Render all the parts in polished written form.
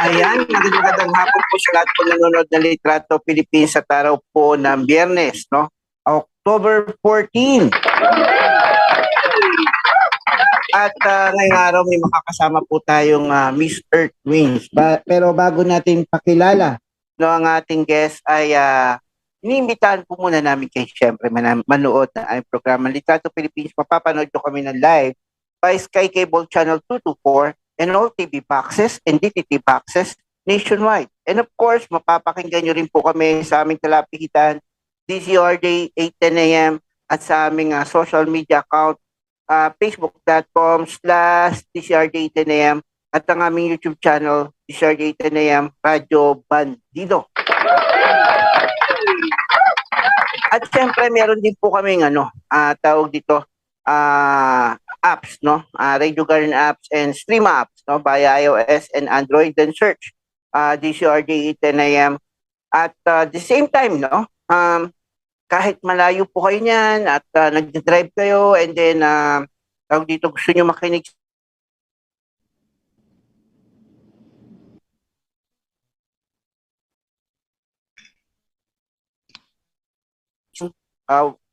Ayan, magandang hapon po sa lahat po nanonood ng Litrato Philippines sa araw po ng Biyernes, no? October 14. At ngayong araw may makakasama po tayong Miss Earth Wings. Pero bago natin pakilala, no, ang ating guest ay iniimbitahan po muna namin kayo siyempre manood ng aming programa Litrato Philippines. Mapapanood nyo kami ng live by Sky Cable Channel 224 and all TV boxes and DTT boxes nationwide. And of course, mapapakinggan nyo rin po kami sa aming talapihitan, DCRJ 8:10 a.m. at sa aming social media account, facebook.com/DCRJ 8:10 a.m. at ang aming YouTube channel, DCRJ 8:10 a.m. Radyo Bandido. At siyempre, meron din po kaming tawag dito, apps, no? Radio Garden apps and stream apps, no? Via iOS and Android. Then search DCRJ 8:10 a.m. At the same time, no? Kahit malayo po kayo niyan at nag-drive kayo and then tawag dito gusto nyo makinig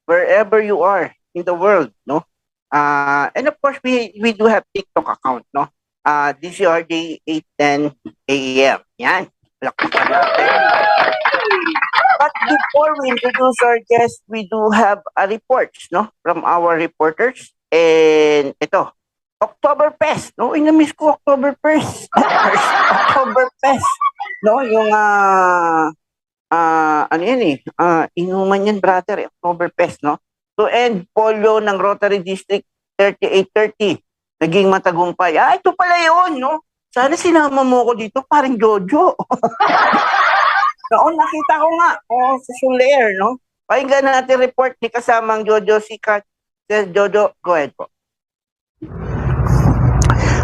wherever you are in the world, no? And of course, we do have TikTok account, no? DCRJ 8:10 a.m. Yan. Lakpakan natin. But before we introduce our guest, we do have reports, no? From our reporters. And ito, Oktoberfest, no? Inamiss ko Oktoberfest. Oktoberfest, no? Yung ano yan inuman yan, brother, Oktoberfest, no? To end polio ng Rotary District 3830. Naging matagumpay. Ito pala yun, no? Sana sinama mo ko dito, parang Jojo. Noon, nakita ko nga, sa Soler, no? Pakinggan natin report ni kasamang Jojo Sikat. Jojo, go ahead po.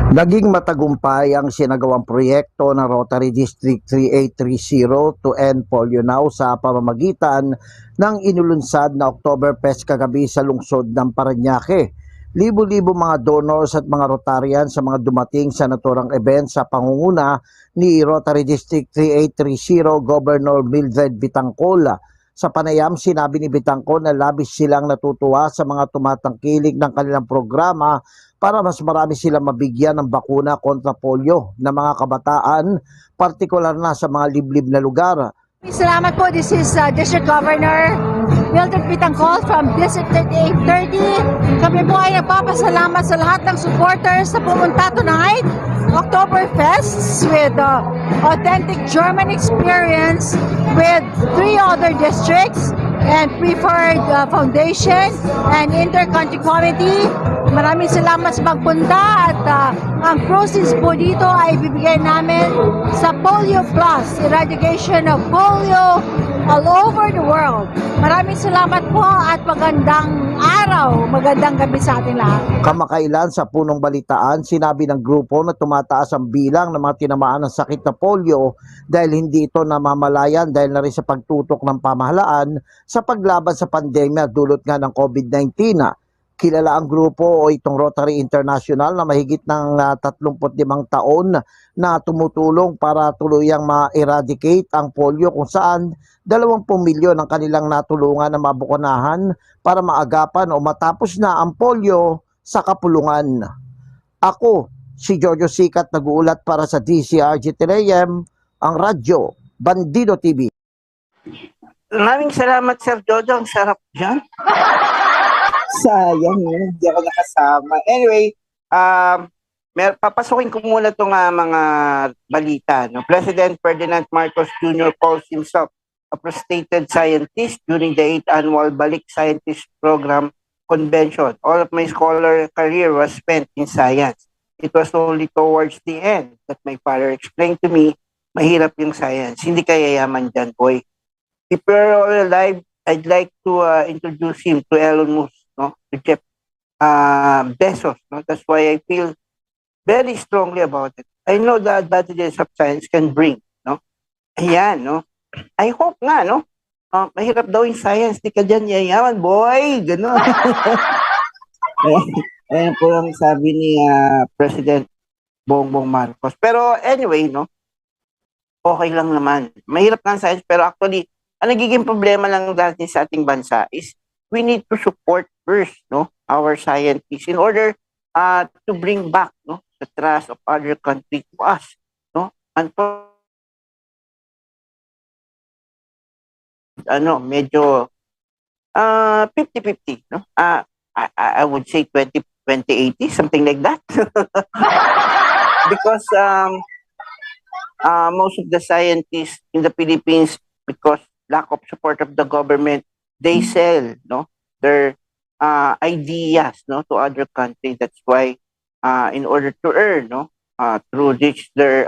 Naging matagumpay ang sinagawang proyekto ng Rotary District 3830 to end polio now sa pamamagitan ng inulunsad na Oktoberfest kagabi sa lungsod ng Parañaque. Libo-libo mga donors at mga Rotarian sa mga dumating sa naturang event sa pangunguna ni Rotary District 3830 Governor Mildred Bitangcol. Sa panayam, sinabi ni Bitangcol na labis silang natutuwa sa mga tumatangkilik ng kanilang programa para mas marami silang mabigyan ng bakuna kontra polio na mga kabataan, partikular na sa mga liblib na lugar. Salamat po. This is District Governor Mildred Bitangcol from District 3830. Kami po ay nagpapasalamat sa lahat ng supporters na pumunta tonight. Oktoberfest with authentic German experience with 3 other districts and preferred foundation and inter-country committee. Maraming salamat sa pagpunta at ang proceeds po dito ay bibigay namin sa Polio Plus, eradication of polio all over the world. Maraming salamat po at magandang araw, magandang gabi sa ating lahat. Kamakailan sa punong balitaan, sinabi ng grupo na tumataas ang bilang ng mga tinamaan ng sakit na polio dahil hindi ito namamalayan dahil na rin sa pagtutok ng pamahalaan sa paglaban sa pandemya dulot nga ng COVID-19. Kilala ang grupo o itong Rotary International na mahigit ng 35 taon na tumutulong para tuluyang ma-eradicate ang polio kung saan 20 milyon ang kanilang natulungan na mabukunahan para maagapan o matapos na ang polio sa kapulungan. Ako, si Jojo Sikat, nag-uulat para sa DCRJ 8:10 AM, ang Radyo Bandido TV. Maraming salamat, Sir Jojo. Ang sarap dyan. Sayang, hindi ako nakasama. Anyway, papasukin ko muna itong mga balita. No? President Ferdinand Marcos Jr. calls himself a frustrated scientist during the 8th annual Balik Scientist Program Convention. All of my scholar career was spent in science. It was only towards the end that my father explained to me, mahirap yung science. Hindi kaya yaman dyan, boy. If you're all alive, I'd like to introduce him to Elon Musk. No, to Jeff Bezos. No? That's why I feel very strongly about it. I know the advantages of science can bring. No? Ayan, no? I hope nga, no? Mahirap daw yung science. Di ka dyan yayaman, boy. Ganon. Ayan po ang sabi ni President Bongbong Marcos. Pero anyway, no? okay lang naman. Mahirap nga ang science, pero actually, ang nagiging problema lang dati sa ating bansa is we need to support first, no, our scientists in order to bring back, no, the trust of other countries to us, no. And medyo 50-50, no. I would say 20-80, something like that. Because most of the scientists in the Philippines, because lack of support of the government, they sell, no, their ideas, no, to other countries. That's why, in order to earn, no, through this their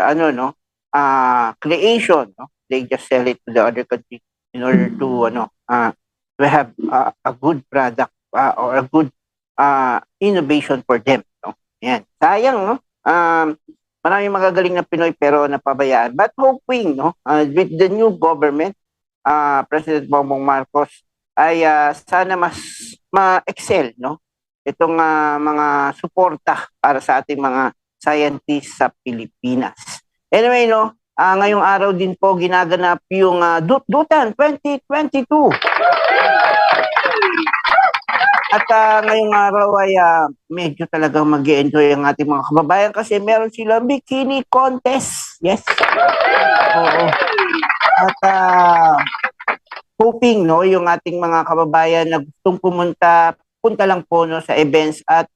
creation, no, they just sell it to the other country in order to have a good product or a good innovation for them, no. Yan. Sayang, no. Maraming magagaling na Pinoy pero napabayaan. But hoping, no, with the new government, President Bongbong Marcos, ay sana mas ma-excel, no, itong mga suporta para sa ating mga scientists sa Pilipinas. Anyway, no, ngayong araw din po ginaganap yung Dut-Dutan 2022. At ngayong araw ay medyo talagang mag-enjoy ang ating mga kababayan kasi meron silang bikini contest. Yes. Oo. At hoping, no, yung ating mga kababayan na gustong punta lang po, no, sa events at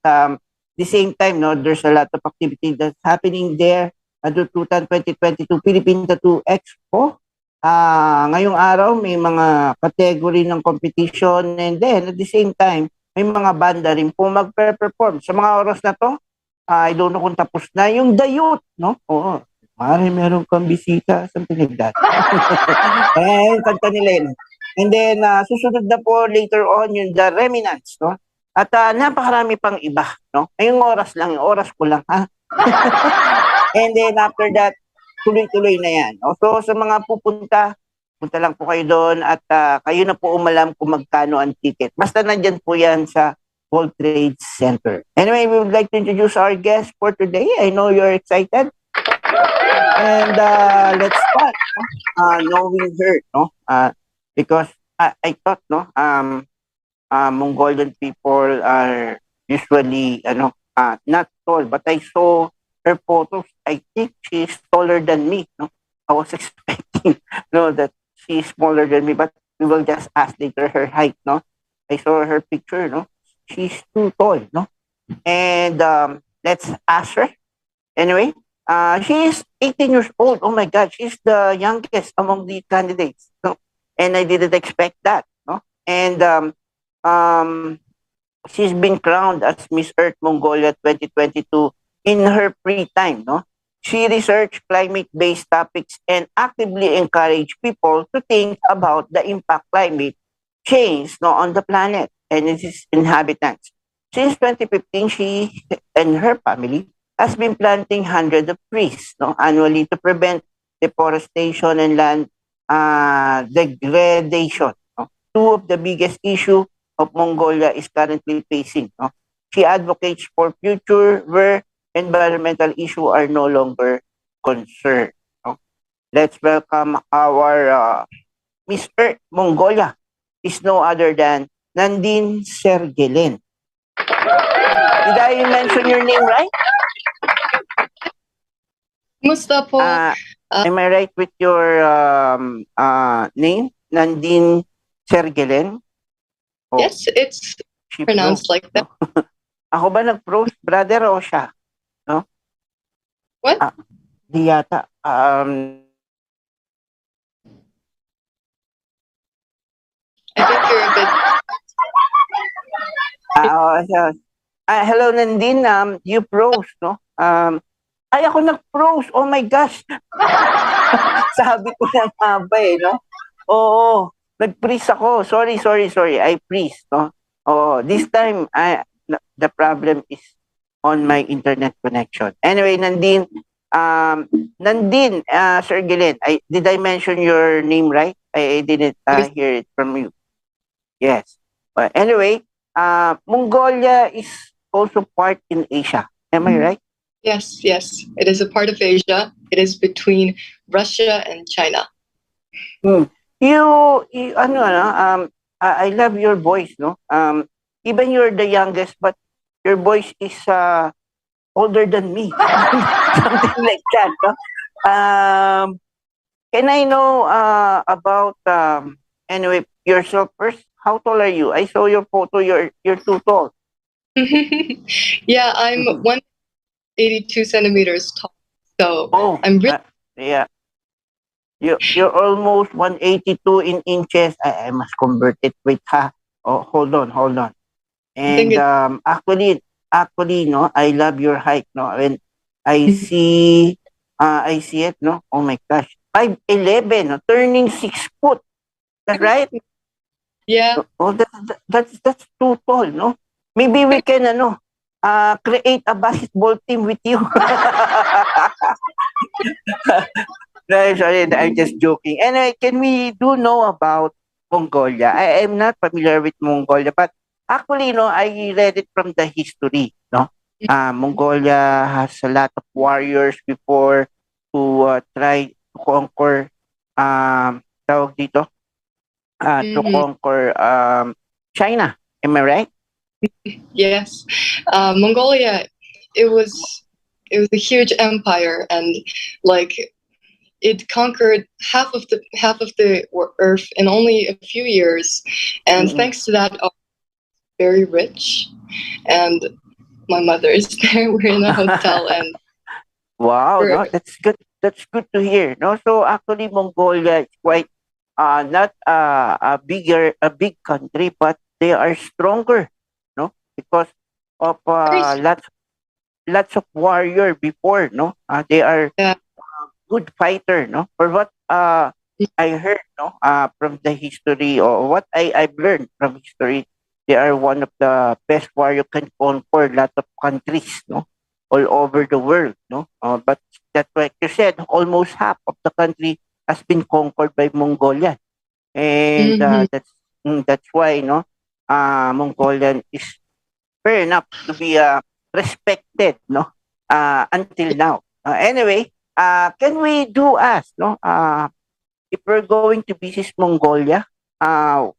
the same time, no, there's a lot of activity that's happening there at Dututan 2022 Philippine Tattoo Expo. Ngayong araw may mga category ng competition and then at the same time may mga banda rin po magpe-perform. Sa mga oras na to, I don't know kung tapos na yung The Youth, no? Oo. Meron kang bisita, something like that. Yung kanta nila yun. And then, susunod na po later on yung The Remnants, no? At napakarami pang iba, no? Ngayong oras lang, yung oras ko lang, ha? And then after that, tuloy-tuloy na yan. No? So, sa mga pupunta lang po kayo doon at kayo na po umalam kung magkano ang ticket. Basta nandyan po yan sa World Trade Center. Anyway, we would like to introduce our guest for today. I know you're excited. And let's start knowing her, no? Because I thought, no, Mongolian people are usually, not tall, but I saw her photos. I think she's taller than me, no? I was expecting, no, that she's smaller than me, but we will just ask later her height, no? I saw her picture, no? She's too tall, no? And let's ask her. Anyway, she's 18 years old. Oh my God, she's the youngest among the candidates, no? And I didn't expect that, no? And she's been crowned as Miss Earth Mongolia 2022 in her free time, no? She researched climate-based topics and actively encouraged people to think about the impact climate change, no, on the planet and its inhabitants. Since 2015, she and her family has been planting hundreds of trees, no, annually to prevent deforestation and land degradation. No? Two of the biggest issues of Mongolia is currently facing. No? She advocates for future where environmental issues are no longer concerned. No? Let's welcome our Miss Earth Mongolia. Is no other than Nandine Sergelin. Did I mention your name right? Musta po? Am I right with your name? Nandine Sergelin? Oh, Yes, it's she pronounced froze, like that. no? Ako ba nag-froze, brother, o siya? No? What? Di yata. I think you're a bit. Hello, Nandine. You froze, no? Ay, ako nag-froze. Oh my gosh. Sabi ko na nga ba eh, no? Oo. Nag-freeze ako. Sorry. I freeze, no? Oh, this time, the problem is on my internet connection. Anyway, Nandine, Sir Gillen, did I mention your name right? I didn't hear it from you. Yes. But anyway, Mongolia is also part in Asia. Am I right? Yes, it is a part of Asia. It is between Russia and China. Hmm. I love your voice, no? Even you're the youngest, but your voice is older than me. Something like that, no? Can I know about anyway yourself first? How tall are you? I saw your photo. You're too tall. Yeah, I'm 182 centimeters tall. So Oh, I'm really yeah. You're almost 182 in inches. I must convert it. Wait, ha. Oh, hold on. think And it's actually, no, I love your height, no. When I see it, no. Oh my gosh, 5'11", no, turning 6 foot. That's right. yeah. Oh, that's too tall, no. Maybe we can, create a basketball team with you. No, sorry, I'm just joking. Anyway, can we do know about Mongolia? I am not familiar with Mongolia, but actually, I read it from the history, no? Mongolia has a lot of warriors before to try to conquer, tawag dito, to Mhm. conquer China. Am I right? Yes, Mongolia. It was it was a huge empire, and like it conquered half of the earth in only a few years. And Mm-mm. thanks to that, I'm very rich. And my mother is there. We're in a hotel, and Wow, we're no, that's good. That's good to hear. No, so actually Mongolia is quite not a big country, but they are stronger, no, because of very lots of warrior before, no. They are yeah. good fighter, no. For what I heard, no, from the history or what I've learned from history, they are one of the best warrior can conquer lot of countries, no, all over the world, no. But that's like you said, almost half of the country has been conquered by Mongolia, and Mhm. that's why, no, Mongolian is fair enough to be respected, no, until now. Anyway, can we do ask, no, if we're going to visit Mongolia, uh,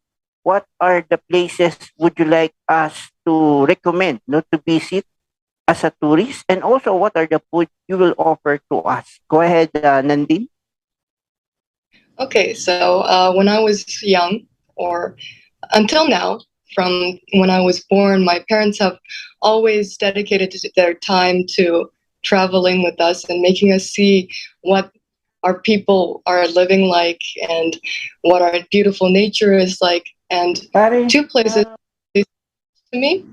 what are the places would you like us to recommend, no, to visit as a tourist, and also what are the food you will offer to us? Go ahead, Nandin. Okay, so when I was young, or until now, from when I was born, my parents have always dedicated their time to traveling with us and making us see what our people are living like and what our beautiful nature is like. And Pare, two places to me.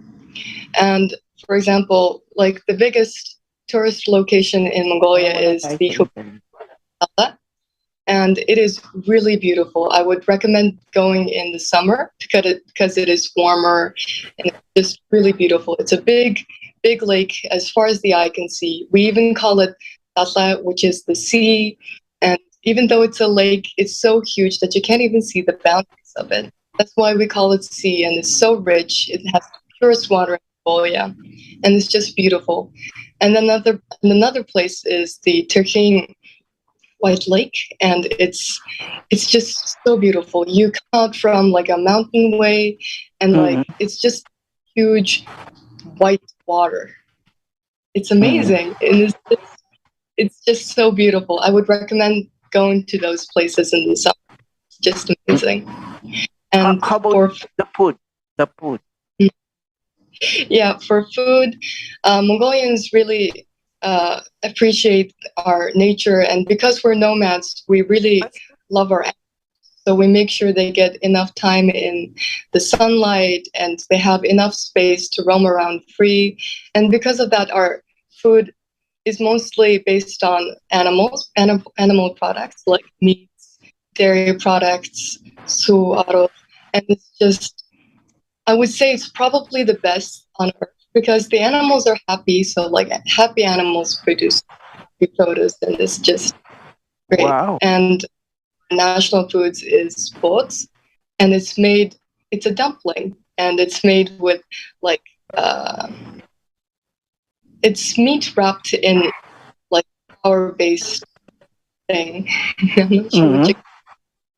And for example, like the biggest tourist location in Mongolia parang wala is tayo the sa internet. Kupala, and it is really beautiful. I would recommend going in the summer because it is warmer and it's just really beautiful. It's a big lake as far as the eye can see. We even call it Tatla, which is the sea. And even though it's a lake, it's so huge that you can't even see the boundaries of it. That's why we call it sea, and it's so rich. It has the purest water in Mongolia, and it's just beautiful. And another place is the Turkey White Lake, and it's just so beautiful. You come out from like a mountain way, and like Mm-mm, it's just huge white water. It's mm-mm. amazing, and it's just so beautiful. I would recommend going to those places in the summer. It's just amazing. And How about for the food? The food. yeah, for food, Mongolians really appreciate our nature, and because we're nomads, we really love our. So we make sure they get enough time in the sunlight and they have enough space to roam around free. And because of that, our food is mostly based on animal products like meats, dairy products, suaro. And it's just, I would say it's probably the best on earth because the animals are happy. So, like, happy animals produce happy produce, and it's just great. Wow. And national foods is bots, and it's a dumpling, and it's made with like it's meat wrapped in like flour based. thing. I'm not sure what Mhm. you.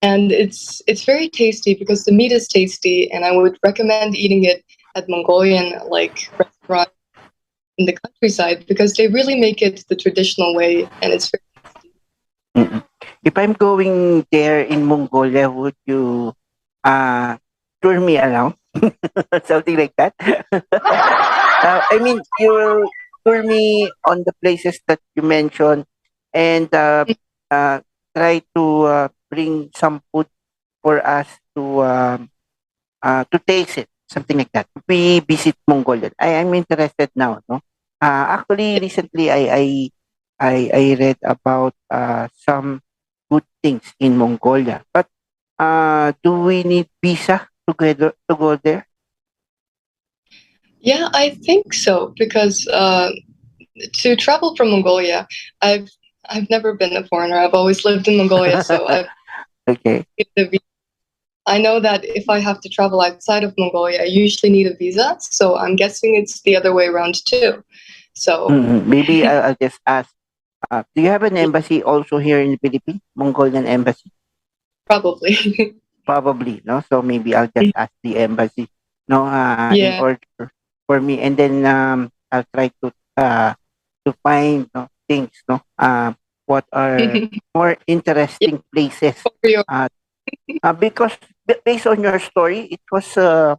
And it's very tasty because the meat is tasty, and I would recommend eating it at Mongolian like restaurant in the countryside because they really make it the traditional way, and it's very tasty. Mm. If I'm going there in Mongolia, would you uh tour me around? Something like that. I mean, you will tour me on the places that you mentioned and uh, try to bring some food for us to taste it, something like that. We visit Mongolia. I'm interested now. No, actually, recently I read about some good things in Mongolia. But do we need visa to go there? Yeah, I think so because to travel from Mongolia, I've I've never been a foreigner. I've always lived in Mongolia, so Okay. I know that if I have to travel outside of Mongolia, I usually need a visa. So I'm guessing it's the other way around too. So Maybe I'll just ask. Do you have an embassy also here in the Philippines? Mongolian embassy? probably, Probably, no? So maybe I'll just ask the embassy, no, in yeah. order for me, and then I'll try to find no, things, no, what are more Yeah, interesting places, for your, uh, because based on your story, it was a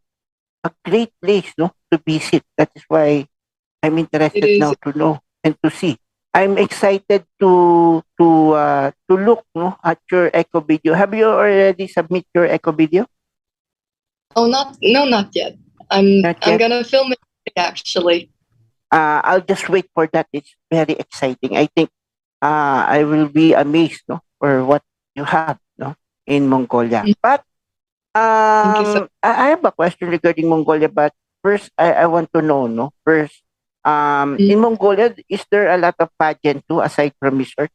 great place, no, to visit. That is why I'm it interested is. now to know and to see. I'm excited to look no at your echo video. Have you already submit your echo video? Oh, not no, not yet. I'm Not I'm yet. gonna film it actually. I'll just wait for that. It's very exciting. I think I will be amazed no for what you have no in Mongolia. Mm, But thank you so. I have a question regarding Mongolia. But first, I want to know no first. Mm. In Mongolia, is there a lot of pageant too aside from Miss Earth?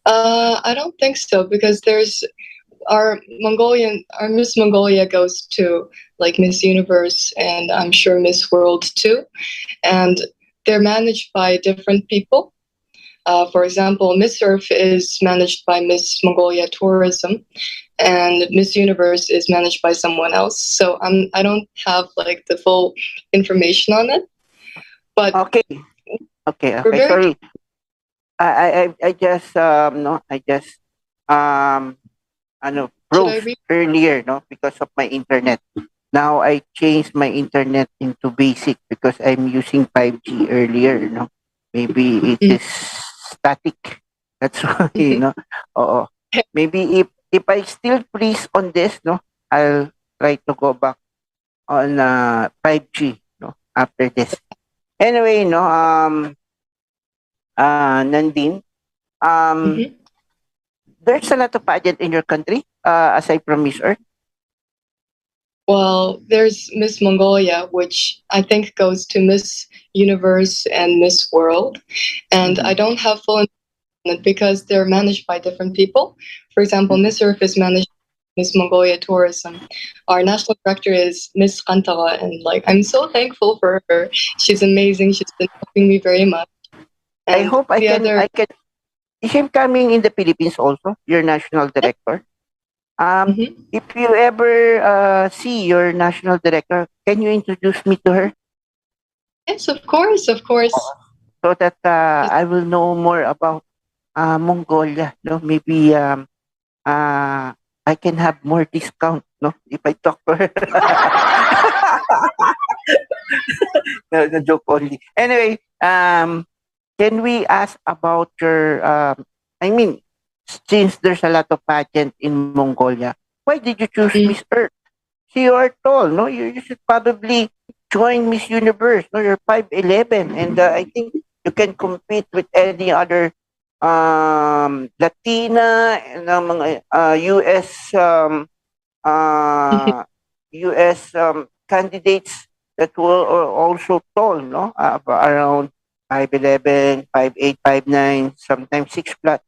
I don't think so because there's our Miss Mongolia goes to like Miss Universe and I'm sure Miss World too, and they're managed by different people. For example, Miss Earth is managed by Miss Mongolia Tourism, and Miss Universe is managed by someone else. So I don't have like the full information on it, but Okay, okay, we're okay. very. Sorry, I just no, I just um Should I froze read? earlier no because of my internet. Now I changed my internet into basic because I'm using 5G earlier, no. Maybe it is static. That's why, Oo. Maybe if I still freeze on this, no, I'll try to go back on 5G, no, after this. Anyway, no, Nandine, um, Mhm. there's a lot of pageant in your country, aside from Miss Earth. Well, there's Miss Mongolia, which I think goes to Miss Universe and Miss World. And I Mhm, don't have full information on it because they're managed by different people. For example, mhm. Miss Earth is managed by Miss Mongolia Tourism. Our national director is Miss Kantara, and like I'm so thankful for her. She's amazing. She's been helping me very much. I And hope I the can other, I can is him coming in the Philippines also, your national director. Mhm. If you ever see your national director, can you introduce me to her Yes, of course, of course. so that I will know more about Mongolia? No, maybe uh, I can have more discount. No, if I talk to her. No, no joke only. Anyway, can we ask about your? I mean, since there's a lot of pageant in Mongolia, why did you choose Miss Mm. Earth? See, you are tall, no? You should probably join Miss Universe. No, you're 5'11", and I think you can compete with any other Latina and mga US uh, US candidates that were also tall, no? Around 5'11", 5'8", 5'9", sometimes 6 flat.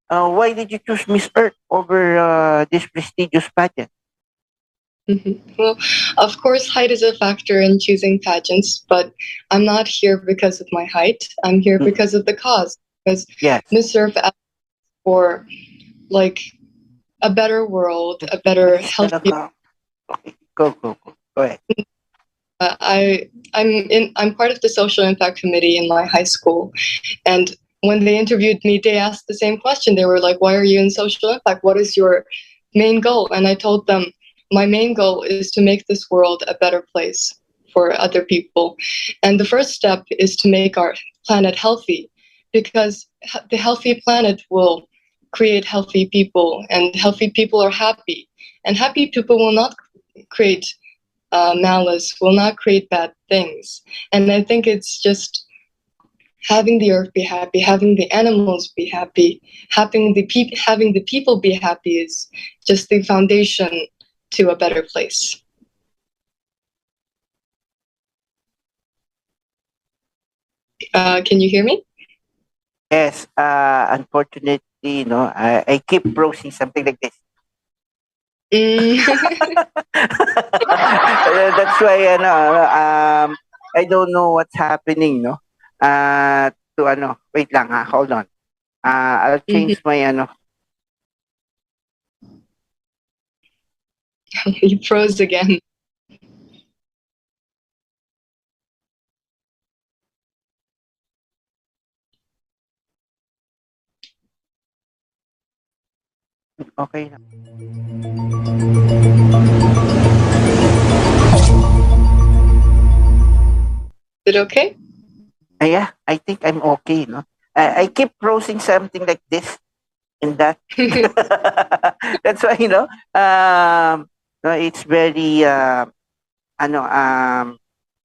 Why did you choose Miss Earth over this prestigious pageant? Well, of course, height is a factor in choosing pageants, but I'm not here because of my height. I'm here Mm, because of the cause. because Yes. Miss Surf asked for like a better world, a better, healthier. Okay, go. Go ahead. I'm part of the social impact committee in my high school, and when they interviewed me, they asked the same question. They were like, "Why are you in social impact? What is your main goal?" And I told them, "My main goal is to make this world a better place for other people, and the first step is to make our planet healthy, because the healthy planet will create healthy people, and healthy people are happy, and happy people will not create malice, will not create bad things." And I think it's just having the earth be happy, having the animals be happy, having the people be happy is just the foundation to a better place. Can you hear me? Yes. Unfortunately, no, I keep browsing something like this. Mm. That's why I don't know what's happening, no. To wait lang ha, hold on. I'll Mhm. change my You froze again. okay na. Is it okay? Yeah, I think I'm okay, no. I keep browsing something like this and that. That's why, no, it's very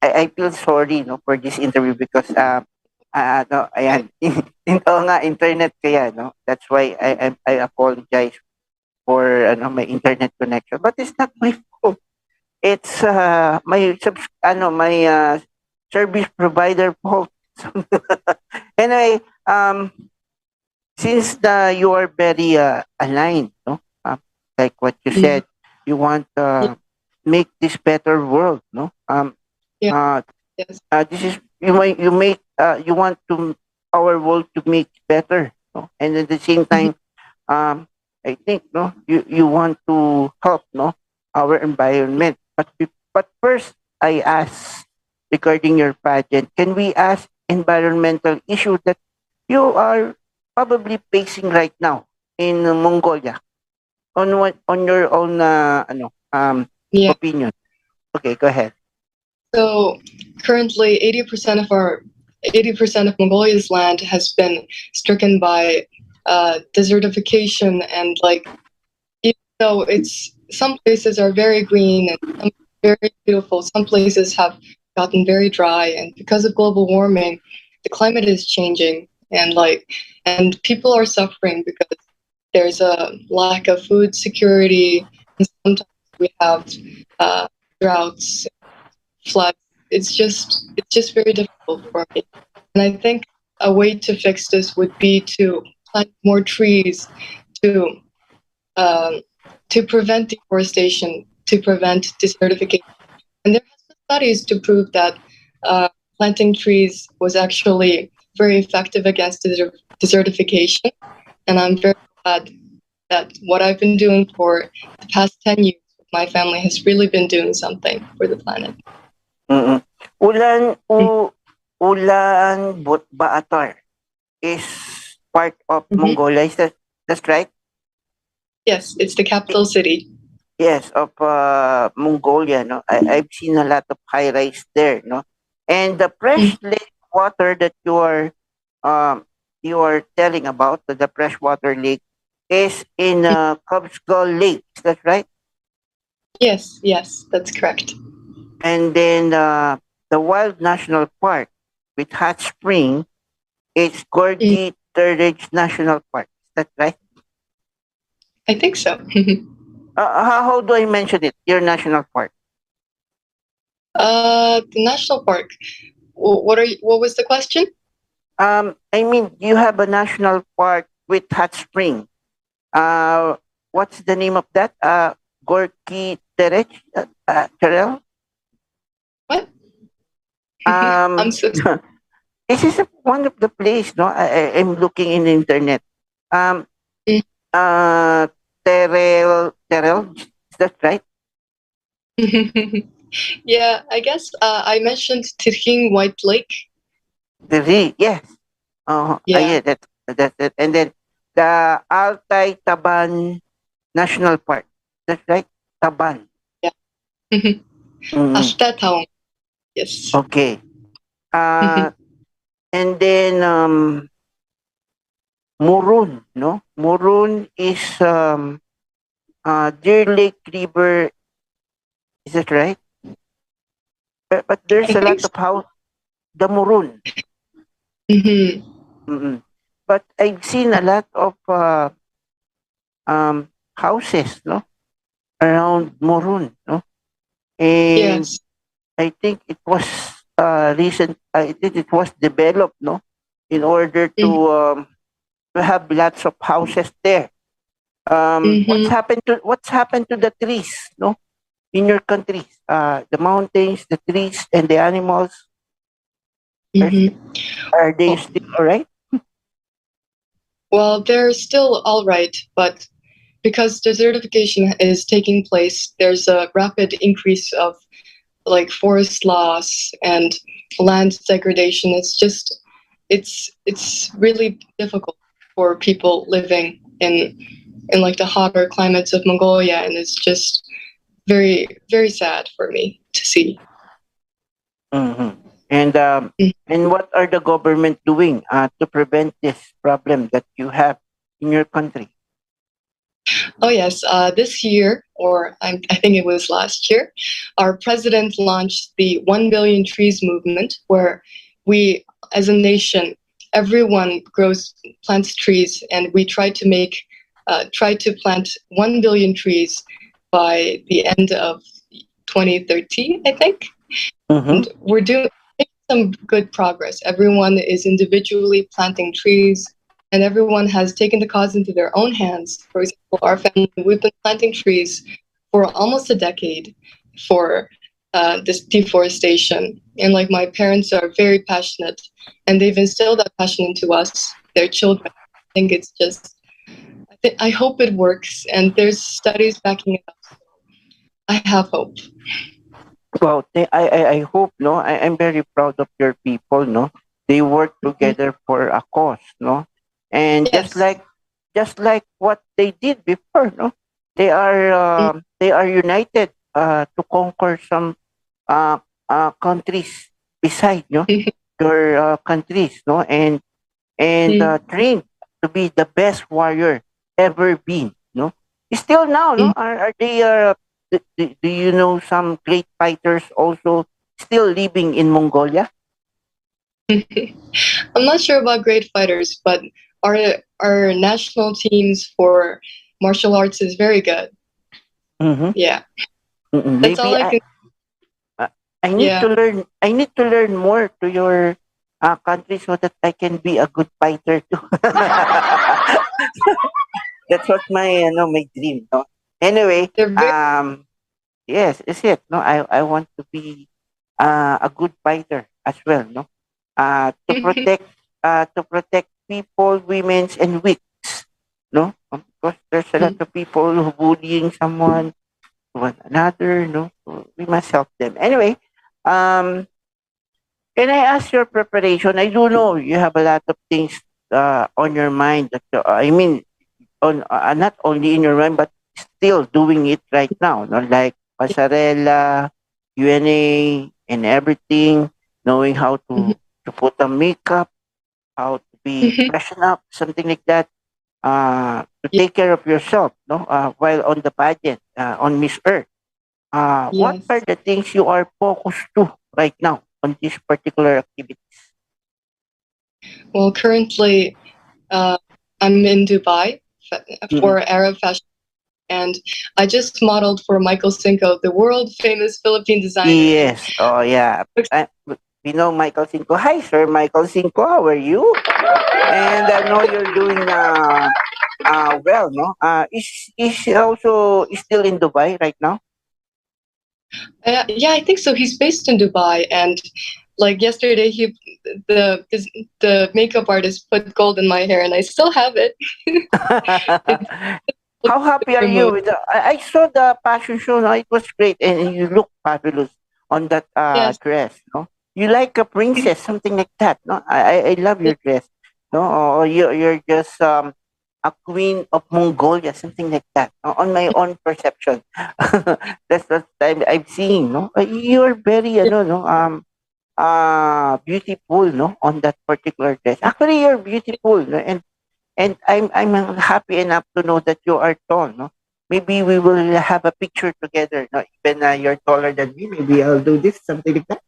I feel sorry, no, for this interview because no, ayan, oo nga, internet kaya, no. That's why I apologize for my internet connection, but it's not my fault. It's my service provider fault. Anyway, since you are very aligned, no, like what you Mhm. said, you want Yeah, make this better world, no. yeah, Uh, yes. this is you want to our world to make better, no? And at the same Mhm. time, I think, no, you want to help, no, our environment. But first, I ask regarding your pageant. Can we ask environmental issue that you are probably facing right now in Mongolia on your own Yeah. opinion? Okay, go ahead. So currently, 80% of Mongolia's land has been stricken by desertification, and like, even though it's some places are very green and some very beautiful, some places have gotten very dry, and because of global warming, the climate is changing, and people are suffering because there's a lack of food security, and sometimes we have uh, droughts, floods. It's just very difficult for me. And I think a way to fix this would be to plant more trees to um, to prevent deforestation, to prevent desertification. And there has been studies to prove that planting trees was actually very effective against desertification. And I'm very glad that what I've been doing for the past 10 years with my family has really been doing something for the planet. Mm-mm. Ulan Baatar is part of Mhm. Mongolia. Is that's right? Yes, it's the capital city. Yes, of Mongolia. No, I've seen a lot of high rise there. No, and the fresh lake water that um you are telling about, the freshwater lake, is in Cubsgull Lake. Is that right? Yes, yes, that's correct. And then the Wild National Park with Hot Spring is Mm, Gorky Terridge National Park. Is that right? I think so. How do I mention it? Your national park. The national park. What was the question? I mean, you have a national park with hot spring. Uh, what's the name of that? Gorky Terech, Terrell? What? I'm Um, so this is one of the place, no, I'm looking in the internet. Um, Mm. Terrell, is that right? Yeah, I guess I mentioned Tirking White Lake. Yes. Yeah. Yeah, that's it. And then the Altai Taban National Park. That's right, Taban. Yeah. Mm, Ashtatawang. Yes. okay. Uh, and then Murun, no? Murun is Deer Lake River. Is that right? But there's I a think lot so. of house. The Murun. Mhm. Mm-mm. But I've seen a lot of houses, no, around Murun, no, and Yes. I think it was recent. I think it was developed, no, in order Mhm. to have lots of houses there. Mhm. What's happened to the trees, no, in your country? The mountains, the trees, and the animals are Mhm. are they Oh, still all right? well, they're still all right, but because desertification is taking place, there's a rapid increase of like forest loss and land degradation. It's really difficult for people living in like the hotter climates of Mongolia, and it's just very sad for me to see. Mm-hmm. And what are the government doing to prevent this problem that you have in your country? Oh yes, this year, or I think it was last year, our president launched the 1 billion trees movement, where we, as a nation, everyone plants trees, and we try to plant 1 billion trees by the end of 2030, I think. Mm-hmm. And we're doing some good progress. Everyone is individually planting trees, and everyone has taken the cause into their own hands. For example, our family, we've been planting trees for almost a decade for this deforestation. And like my parents are very passionate, and they've instilled that passion into us, their children. I think it's just, I hope it works, and there's studies backing it up. I have hope. Well, I hope, no, I'm very proud of your people, no. They work Mhm. together for a cause, no, and Yes. just like what they did before, no, they are united to conquer some uh, countries beside, no, your countries, no, and trained to be the best warrior ever been, no. Still now, no, are they do you know some great fighters also still living in Mongolia? I'm not sure about great fighters, but our our national teams for martial arts is very good. Mm-hmm. Yeah, Mm-mm. that's all Maybe I can. uh, I need to Yeah, learn. I need to learn more to your country so that I can be a good fighter too. That's what my dream. No. Anyway, they're very. yes, is it? No, I want to be a good fighter as well. No, to protect people, women's and weaks. No, because there's a lot of people who bullying someone, one another. No, so we must help them. Anyway, um, can I ask your preparation? I do know you have a lot of things on your mind. I mean, on not only in your mind but still doing it right now, no? Like pasarela, UNA, and everything, knowing how to put on makeup, how to be freshen up, something like that, to Yeah, take care of yourself, no, while on the pageant, on Miss Earth. What are yes. the things you are focused to right now on this particular activity? Well, currently, uh, I'm in Dubai Mm-mm. for Arab fashion, and I just modeled for Michael Cinco, the world famous Philippine designer, and Yes. Oh, yeah. We know Michael Cinco. Hi, sir. Michael Cinco. How are you? And I know you're doing well, no? Is he also still in Dubai right now? yeah, I think so. He's based in Dubai, and like yesterday, he the the makeup artist put gold in my hair, and I still have it. It's How happy are you removed. with I saw the fashion show, no? It was great and you look fabulous on that Yes. dress, no? You like a princess, something like that, no? I love your dress, no? Or you're just a queen of Mongolia, something like that, no? On my own perception. That's what I'm seeing, no? You're very, no? Beautiful, no? On that particular dress. Actually, you're beautiful, no? And I'm happy enough to know that you are tall, no? Maybe we will have a picture together, no? Even you're taller than me. Maybe I'll do this, something like that.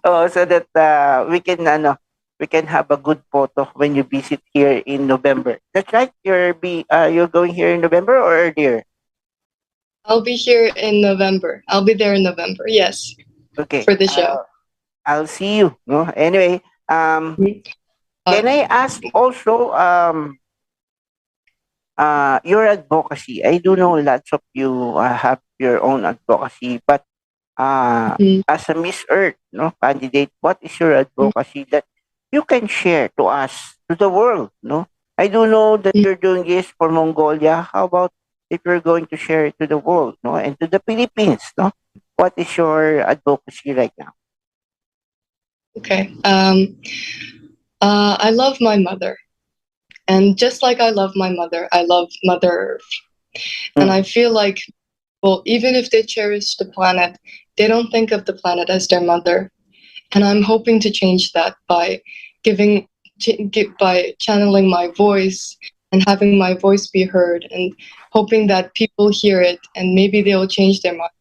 Oh, so that we can have a good photo when you visit here in November. That's right. You're going here in November or earlier? I'll be here in November. I'll be there in November. Yes, Okay. for the show. I'll see you. No. Anyway, Uh, can I ask also your advocacy? I do know lots of you have your own advocacy, but mm, as a Miss Earth, no candidate, what is your mm, advocacy that you can share to us, to the world? No, I do know that mm. you're doing this for Mongolia. How about if you're going to share it to the world, no, and to the Philippines, no? What is your advocacy right now? Okay. I love my mother, and just like I love my mother, I love Mother Earth. And Mm. I feel like, well, even if they cherish the planet, they don't think of the planet as their mother. And I'm hoping to change that by giving, by channeling my voice and having my voice be heard, and hoping that people hear it and maybe they'll change their mind.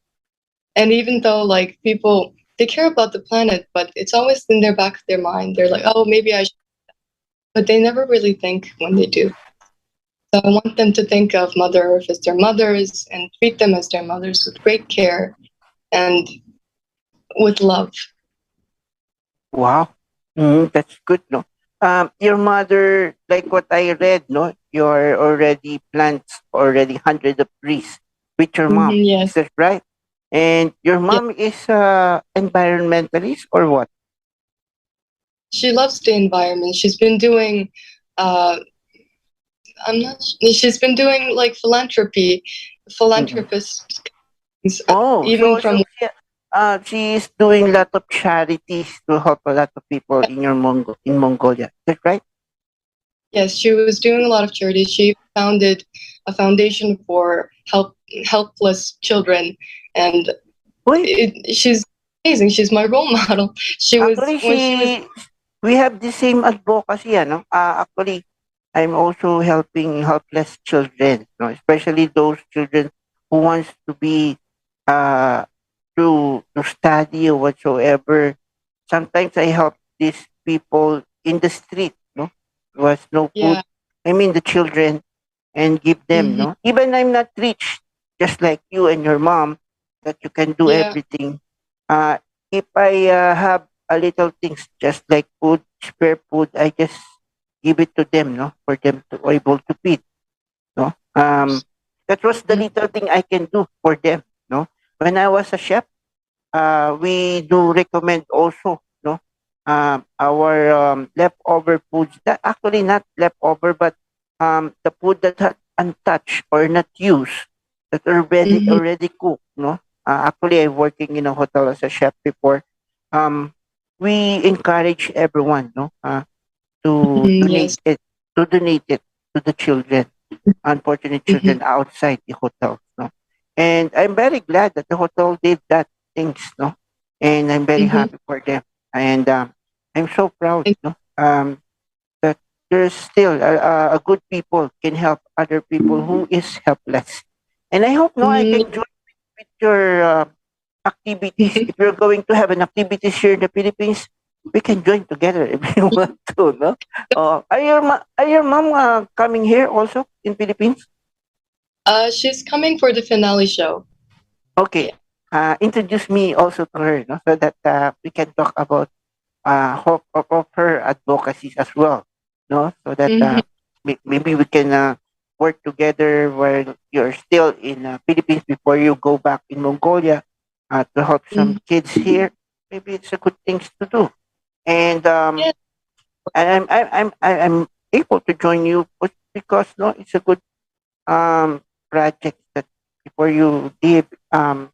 And even though like people they care about the planet, but it's always in their back of their mind. They're like, oh, maybe I should, but they never really think when they do. So I want them to think of Mother Earth as their mothers and treat them as their mothers with great care and with love. Wow, that's good, no. Your mother, like what I read, no, you're already plants already hundreds of trees with your mom. Yes. Is that right? And your Yeah. mom is environmentalist or what? She loves the environment. She's been doing uh she's been doing like Mm-mm. philanthropist things, Oh, even from she is doing a lot of charities to help a lot of people in your in Mongolia. Is that right? yes, she was doing a lot of charity. She founded a foundation for helpless children, and Wait, she's amazing. She's my role model. She was actually, when she was we have the same advocacy, ano? Actually, I'm also helping helpless children, no? Especially those children who wants to be, uh, to study or whatsoever. Sometimes I help these people in the street, no? Who has no food. yeah. I mean, the children, and give them, Hmm. no? Even I'm not rich, just like you and your mom, that you can do Yeah. everything. Uh, if I have a little things, just like food, spare food, I just give it to them, no? For them to able to feed, no? That was the Mhm. little thing I can do for them, no? When I was a chef, we do recommend also, no? Our leftover foods, that actually not leftover, but the food that had untouched or not used, that are Mhm. already cooked, no? Actually, I'm working in a hotel as a chef before. Um, we encourage everyone, no, Mhm. Yes. to donate it to the children, unfortunate Hmm. children outside the hotel, no. And I'm very glad that the hotel did that things, no. And I'm very Hmm. happy for them. And I'm so proud, no. That there's still a good people can help other people who is helpless. And I hope, no, I can join with your activities. If you're going to have an activities here in the Philippines, we can join together if you want to, no? Are your mom coming here also in Philippines? She's coming for the finale show. Okay. Yeah. Introduce me also to her, no? So that we can talk about of her advocacies as well, no? So that Hmm. maybe we can work together while you're still in Philippines before you go back in Mongolia to help some Hmm. kids here. maybe it's a good thing to do. And Yeah. I'm able to join you because no, it's a good project that before you leave uh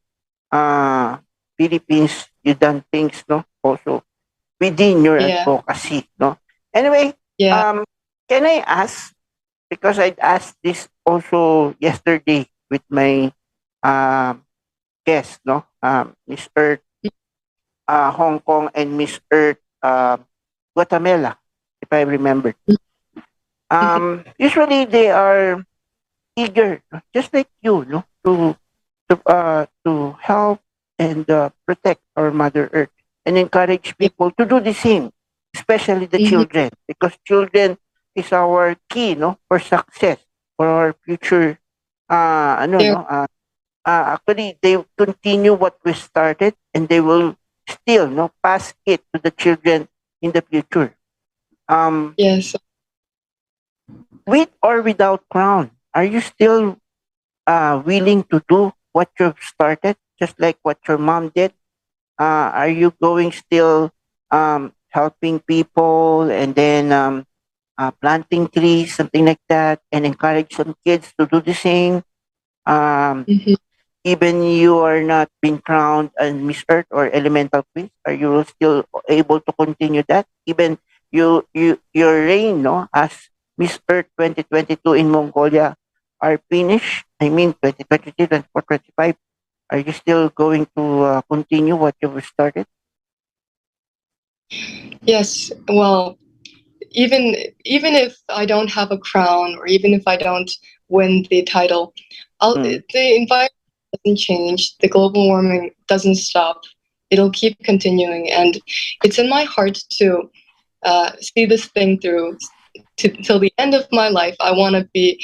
Philippines, you done things no also within your Yeah. advocacy no. Anyway, Yeah. um, can I ask because I asked this also yesterday with my um guest no Miss Earth Hong Kong and Miss Earth Guatemala if I remember. Usually they are eager, no? Just like you, no, to help and protect our Mother Earth and encourage Yeah. people to do the same, especially the Mhm. children, because children is our key, no, for success for our future. Ano, There. no, actually they continue what we started, and they will still, no, pass it to the children in the future. Um, Yes. with or without crown, are you still willing to do what you've started, just like what your mom did? Are you going still helping people and then planting trees, something like that, and encourage some kids to do the same? Um, Mhm. even you are not being crowned as Miss Earth or Elemental Queen, are you still able to continue that? Even your reign, no, as Miss Earth 2022 in Mongolia are finished. I mean 2023, 24, 25. Are you still going to continue what you've started? Yes. Well, even if I don't have a crown, or even if I don't win the title, Mm. the environment doesn't change. The global warming doesn't stop. It'll keep continuing, and it's in my heart to see this thing through till the end of my life. I want to be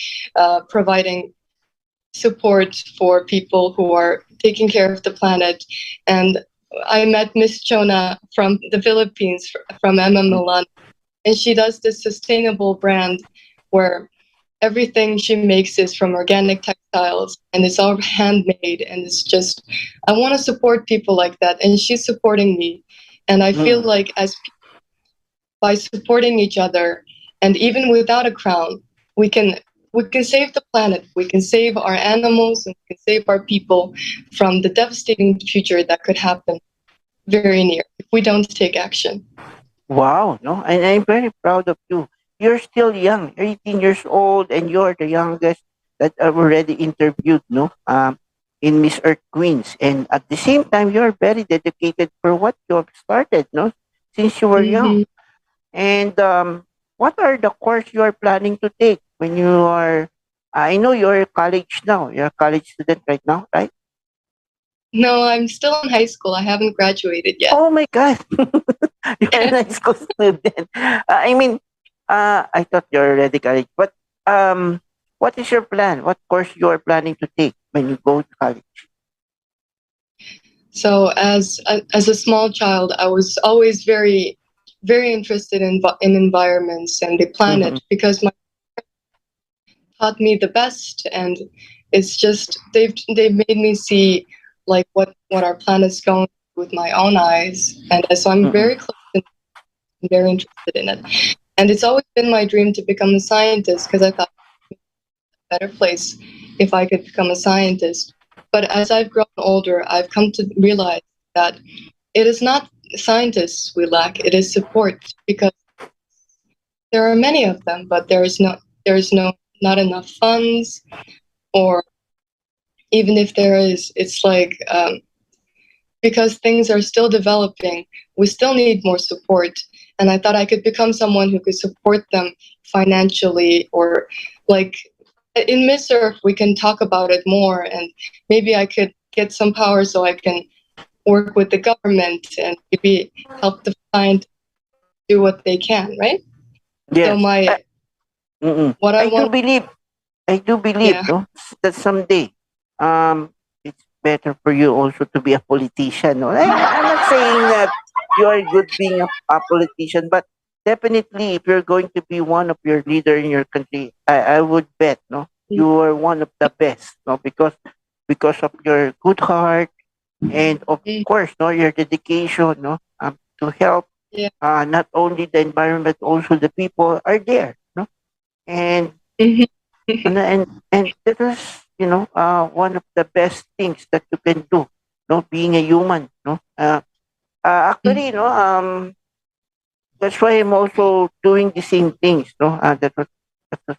providing support for people who are taking care of the planet. And I met Miss Chona from the Philippines, from Emma Mm. Milan, and she does this sustainable brand where everything she makes is from organic textiles and it's all handmade, and it's just I want to support people like that, and she's supporting me. And I feel Mm. like as by supporting each other, and even without a crown, we can we can save the planet, we can save our animals, and we can save our people from the devastating future that could happen very near if we don't take action. Wow, no, and I'm very proud of you. You're still young, 18 years old, and you're the youngest that I've already interviewed, no, in Miss Earth Queens. And at the same time, you're very dedicated for what you have started, no, since you were young. Hmm. And what are the course you are planning to take when you are? I know you're college now. You're a college student right now, right? No, I'm still in high school. I haven't graduated yet. Oh my God, you're a high school student. I mean, I thought you're already college, but what is your plan? What course you are planning to take when you go to college? So as a small child, I was always very interested in environments and the Mm-hmm. planet, because my taught me the best, and it's just they've made me see like what our planet's going with my own eyes, and so I'm Mm-hmm. very close and very interested in it. And it's always been my dream to become a scientist, because I thought a better place if I could become a scientist. But as I've grown older, I've come to realize that it is not scientists we lack, it is support, because there are many of them, but there is no not enough funds, or even if there is, it's like because things are still developing, we still need more support. And I thought I could become someone who could support them financially, or like in Miss Earth, we can talk about it more, and maybe I could get some power so I can work with the government and maybe help the find do what they can, right? So Yes. my Mm-mm. what I want, I do believe, yeah. no, that someday, it's better for you also to be a politician. No, I'm not saying that you are good being a politician, but definitely, if you're going to be one of your leader in your country, I would bet, no, you are one of the best, no, because of your good heart, and of Mm. course, no, your dedication, no, to help Yeah. not only the environment, also the people are there, no, and Mhm. and that is, one of the best things that you can do, no, being a human, no. Actually, that's why I'm also doing the same things, no. That was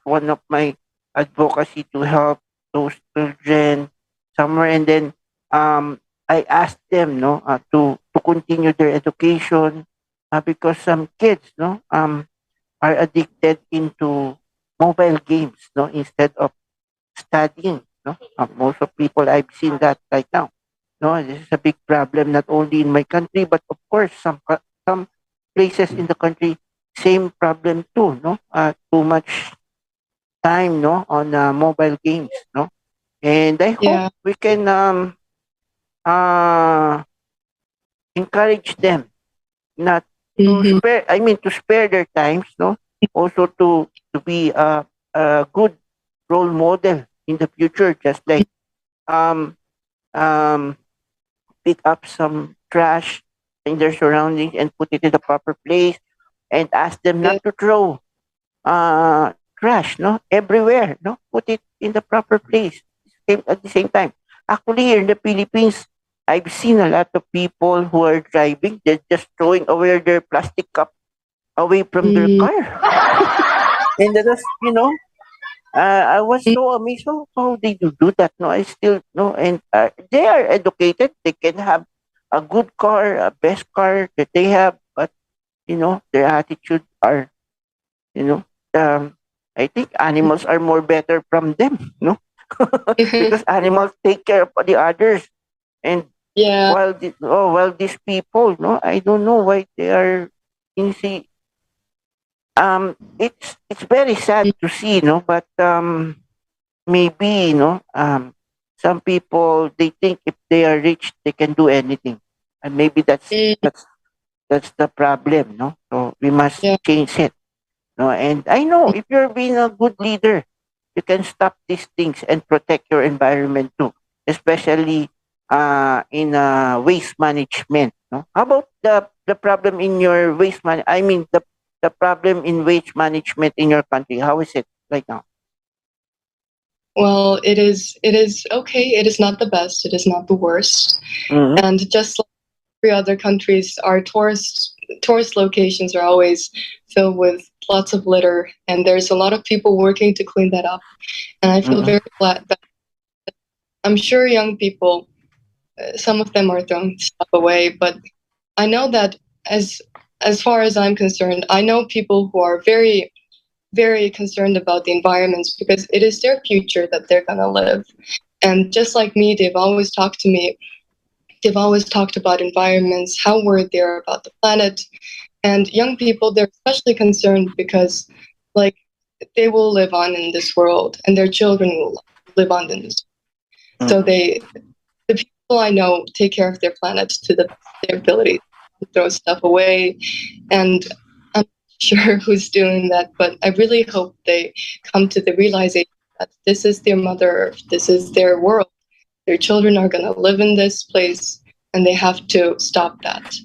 one of my advocacy to help those children somewhere, and then I asked them, no, to continue their education, because some kids, no, are addicted into mobile games, no, instead of studying, no. Most of people I've seen that right now. No, this is a big problem not only in my country, but of course some places in the country same problem too. No, too much time, no, on mobile games. No, and I hope Yeah. we can uh encourage them not to Mhm. spare. I mean to spare their times. No, also to be a good role model in the future, just like um um pick up some trash in their surroundings and put it in the proper place, and ask them Yeah. not to throw trash, no, everywhere, no, put it in the proper place. At the same time, actually here in the Philippines, I've seen a lot of people who are driving, they're just throwing away their plastic cup away from their Mm. car, and that is, I was so amazed how they do that. No, I still no, and they are educated. They can have a good car, a best car that they have, but their attitude are, you know, um, I think animals are more better from them. No, because animals take care of the others, and Yeah. while these people, no, I don't know why they are in see. It's very sad to see, no, but maybe, some people they think if they are rich they can do anything, and maybe that's Mm. that's that's the problem, no. So we must Yeah. change it, no. And I know if you're being a good leader, you can stop these things and protect your environment too, especially in waste management, no. How about the problem in your I mean the problem in waste management in your country? How is it right now? Well, it is okay. It is not the best. It is not the worst. Mm-hmm. And just like every other countries, our tourist locations are always filled with lots of litter, and there's a lot of people working to clean that up. And I feel Mm-hmm. very glad that I'm sure young people, some of them are throwing stuff away, but I know that as as far as I'm concerned, I know people who are very very concerned about the environments because it is their future that they're gonna live. And just like me, they've always talked to me. They've always talked about environments, how worried they are about the planet. And young people, they're especially concerned because, like, they will live on in this world, and their children will live on in this. So Mm-hmm. the people I know take care of their planet to their ability to throw stuff away, and I'm not sure who's doing that, but I really hope they come to the realization that this is their Mother Earth, this is their world. Their children are going to live in this place, and they have to stop that.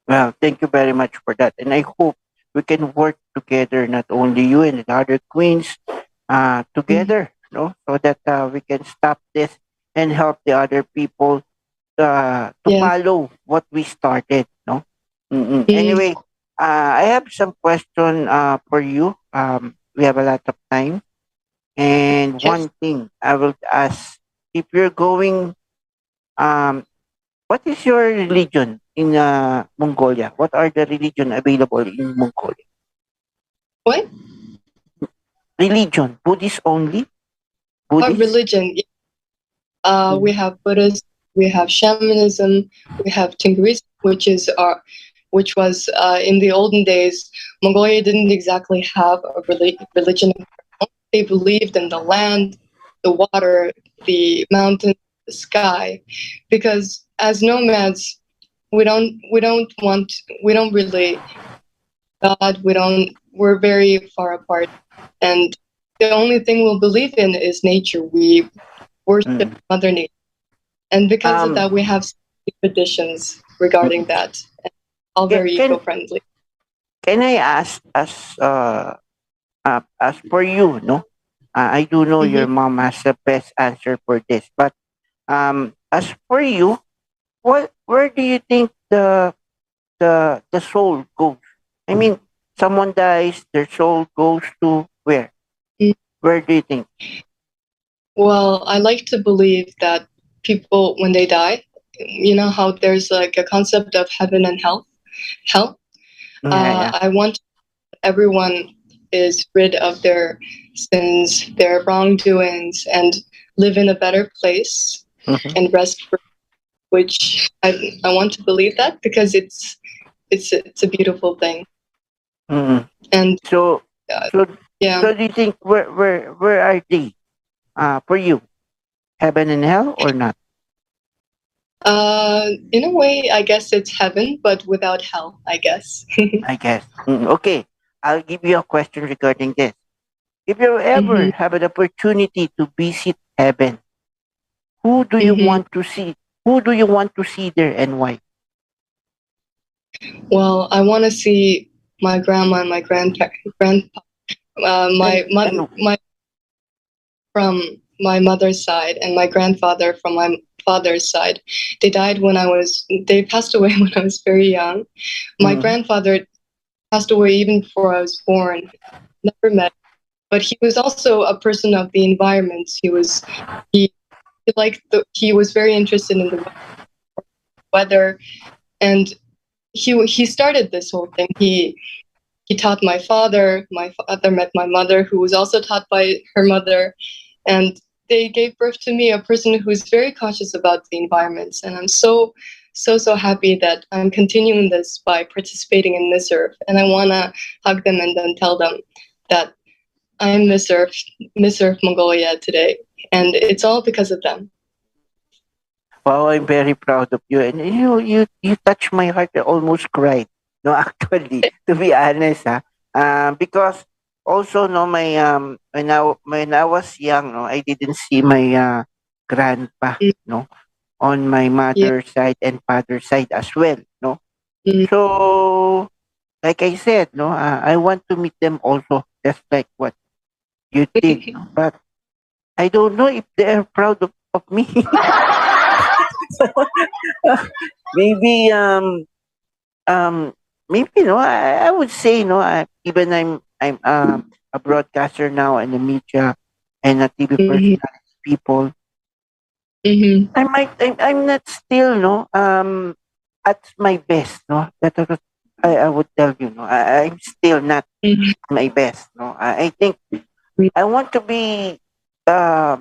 Well, thank you very much for that. And I hope we can work together, not only you and the other queens, Mhm. together, no, so that we can stop this and help the other people to Yeah. follow what we started, no. Mm. Anyway, I have some question for you. We have a lot of time, and Yes. one thing I will ask: if you're going, um, what is your religion in Mongolia? What are the religion available in Mongolia? What? Religion, Buddhist only? Our Buddhist? religion. We Mm. have Buddhism, we have shamanism, we have Tinguism, which was in the olden days. Mongolia didn't exactly have a religion. They believed in the land, the water, the mountain, the sky, because as nomads, we don't really God. We're very far apart, and the only thing we'll believe in is nature. We worship Mm. Mother Nature. And because of Um, that, we have traditions regarding that, and all can very can eco-friendly. can I ask as for you, no? I do know Mm-hmm. your mom has the best answer for this, but as for you, what where do you think the soul goes? I mean, someone dies, their soul goes to where? Where do you think? Well, I like to believe that people, when they die, you know how there's like a concept of heaven and hell. Hell. Yeah, yeah. I want everyone is rid of their sins, their wrongdoings, and live in a better place Mm-hmm. and rest. Which I want to believe that because it's a beautiful thing. Mm-hmm. And So uh, so yeah, so do you think where are they? For you, heaven and hell or not? in a way, I guess it's heaven, but without hell. I guess. I guess. Okay, I'll give you a question regarding this. If you ever Hmm. have an opportunity to visit heaven, who do you Hmm. want to see? Who do you want to see there and why? Well, I want to see my grandma and my grandpa, And my from my mother's side and my grandfather from my father's side. They died when they passed away when I was very young. My mm, grandfather passed away even before I was born. Never met, but he was also a person of the environment. He he was very interested in the weather, and he started this whole thing. He taught my father. My father met my mother, who was also taught by her mother, and they gave birth to me, a person who's very conscious about the environment. And I'm so happy that I'm continuing this by participating in Miss Earth. And I want to hug them and then tell them that I'm Miss Earth Mongolia today, and it's all because of them. wow, I'm very proud of you. And you touched my heart. I almost cried. No, actually, to be honest, because also no, my when I was young, no, I didn't see my grandpa, Mm, no, on my yeah. mother's side and father's side as well, no. Mm, So, like I said, no, I want to meet them also, just like what you did, no? But I don't know if they are proud of me. maybe um maybe I would say even I'm a broadcaster now and a media and a TV mhm, personality people. mhm, I'm not still at my best, no, that was- I would tell you, no, I'm still not mhm, my best, no. I think mhm. I want to be uh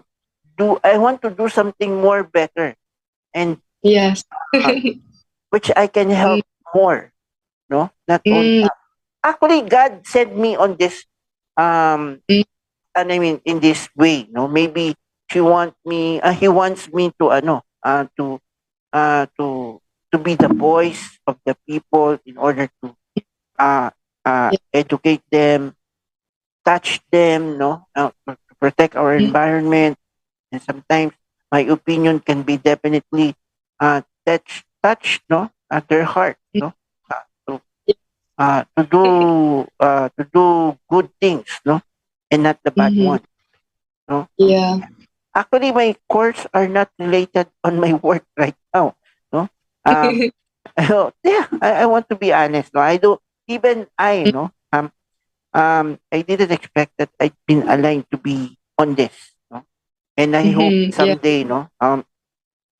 I want to do something more better and Yes. uh, which I can Mm, help more, no, not only mm, actually God sent me on this um mm, and I mean in this way, no, maybe he wants me to uh to to be the voice of the people in order to uh yeah. educate them, touch them, no, to protect our Mm, environment. And sometimes my opinion can be definitely touch no at their heart, mm, no, to to do good things, no, and not the bad mhm. one, no. Yeah. Actually, my course are not related on my work right now, no. Um, yeah, I want to be honest, no. I do even I, no. I didn't expect that I'd been aligned to be on this, no. And I hope Mhm. Yeah. someday, no,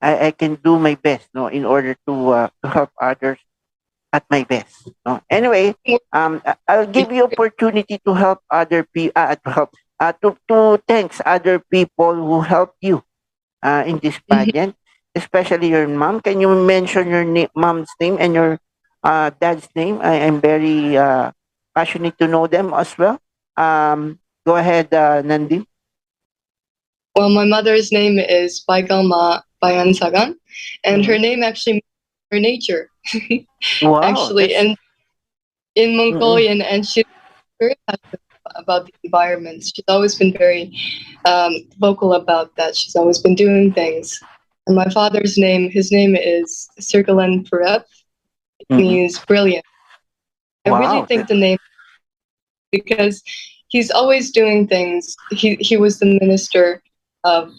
I can do my best, no, in order to help others at my best. No? Anyway, I'll give you opportunity to help other people, to thanks other people who helped you in this Mhm. pageant, especially your mom. Can you mention your mom's name and your dad's name? I am very passionate to know them as well. Go ahead, Nandi. Well, my mother's name is Baigalma Bayan Sagan, and her Mhm. name actually means her nature, Wow, actually, that's and in mm-mm. Mongolian, and she's very passionate about the environment. She's always been very vocal about that. She's always been doing things. And my father's name, his name is Sirgalan Purep. It means brilliant. I really Wow. think the name because he's always doing things. He was the minister of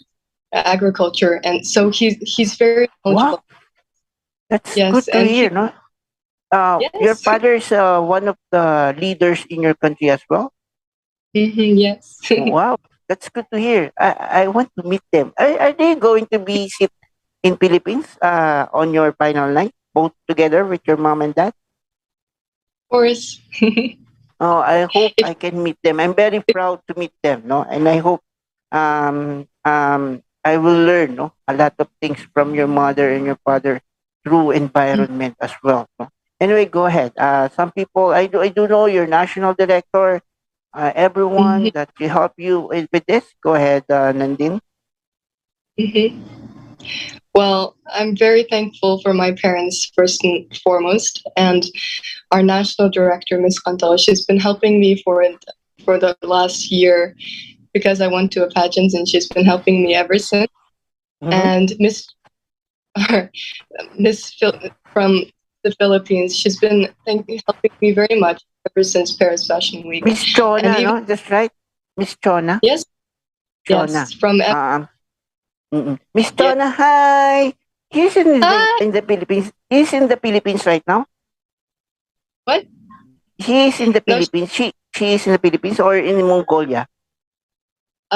agriculture, and so he's very knowledgeable. Wow. That's good Yes, to and hear, no? Your yes, father is one of the leaders in your country as well. yes. Wow, that's good to hear. I want to meet them. Are they going to be sit in Philippines on your final night, both together with your mom and dad? Of course. Oh, I hope If I can meet them. I'm very proud to meet them, no? And I hope I will learn, no, a lot of things from your mother and your father through environment as well. No? Anyway, go ahead. Some people I do know your national director, everyone Mhm, that will help you with this. Go ahead, Nandine. mhm. Well, I'm very thankful for my parents first and foremost, and our national director, Miss Canto. She's been helping me for the last year because I went to a pageant, and she's been helping me ever since. Mm-hmm. And or from the Philippines, she's been helping me very much ever since Paris Fashion Week, Miss and Chona, even no? That's right. Miss Chona. yes, Chona. yes, from Miss yes. Chona, hi. He's Hi, in the Philippines. He's in the Philippines right now. what? He's in the No, Philippines. She is in the Philippines or in Mongolia.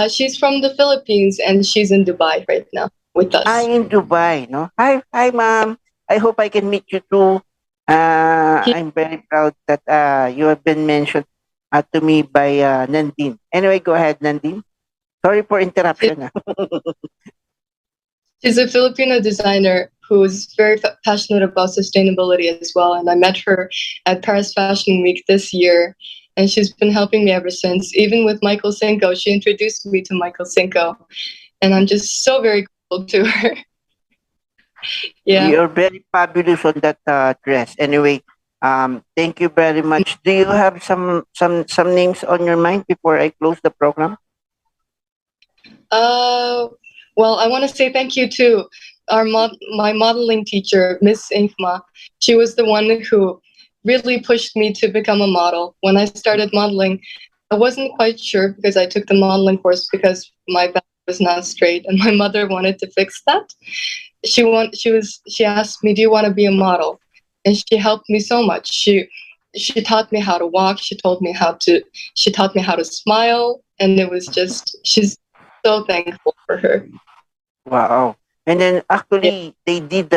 she's from the Philippines and she's in Dubai right now with us. In Dubai, no? Hi, ma'am. I hope I can meet you too. I'm very proud that you have been mentioned to me by Nandine. Anyway, go ahead, Nandine. Sorry for interruption. She's a Filipino designer who's very passionate about sustainability as well. And I met her at Paris Fashion Week this year, and she's been helping me ever since. Even with Michael Cinco, she introduced me to Michael Cinco, and I'm just so very grateful to her. Yeah. You're very fabulous on that dress. Anyway, thank you very much. Do you have some names on your mind before I close the program? Uh, well, I want to say thank you to my modeling teacher, Miss Inkma. She was the one who really pushed me to become a model. When I started modeling, I wasn't quite sure because I took the modeling course because my back was not straight, and my mother wanted to fix that. She asked me, "Do you want to be a model?" And she helped me so much. She taught me how to walk. She taught me how to smile, and it was just she's so thankful for her. Wow. And then Yeah. actually they did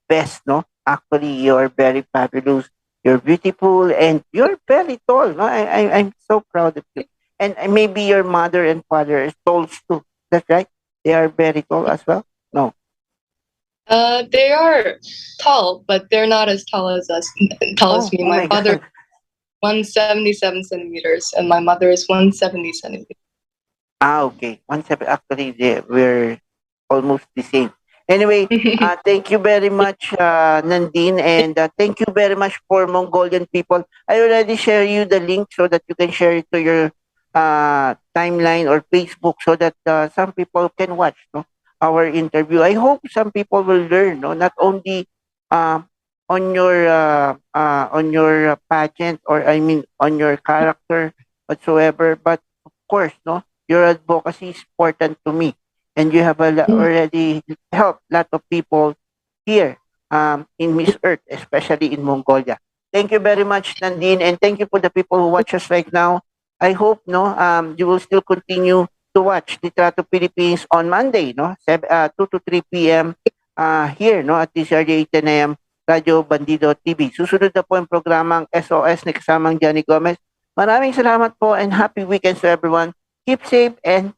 best, no? Actually, you're very fabulous. You're beautiful and you're very tall, no? I'm so proud of you. And maybe your mother and father is tall too. That's right. They are very tall as well. No. They are tall, but they're not as tall as us. Tall as Oh, me. oh My my father God. is 177 centimeters, and my mother is 170 centimeters. Okay. One seven. Actually, we're almost the same. Anyway, thank you very much, Nandine, and thank you very much for Mongolian people. I already share you the link so that you can share it to your timeline or Facebook so that some people can watch, no, our interview. I hope some people will learn, no, not only uh, on your pageant or I mean on your character whatsoever, but of course, no, your advocacy is important to me, and you have already helped a lot of people here in Miss Earth, especially in Mongolia. Thank you very much, Nandine, and thank you for the people who watch us right now. I hope no you will still continue to watch Litrato Philippines on Monday, no, 2 to 3 p.m. Here, no, at TCRJ 10 a.m. Radyo Bandido TV. Susunod na po ang programang SOS ni kasamang Johnny Gomez. Maraming salamat po and happy weekends to everyone. Keep safe and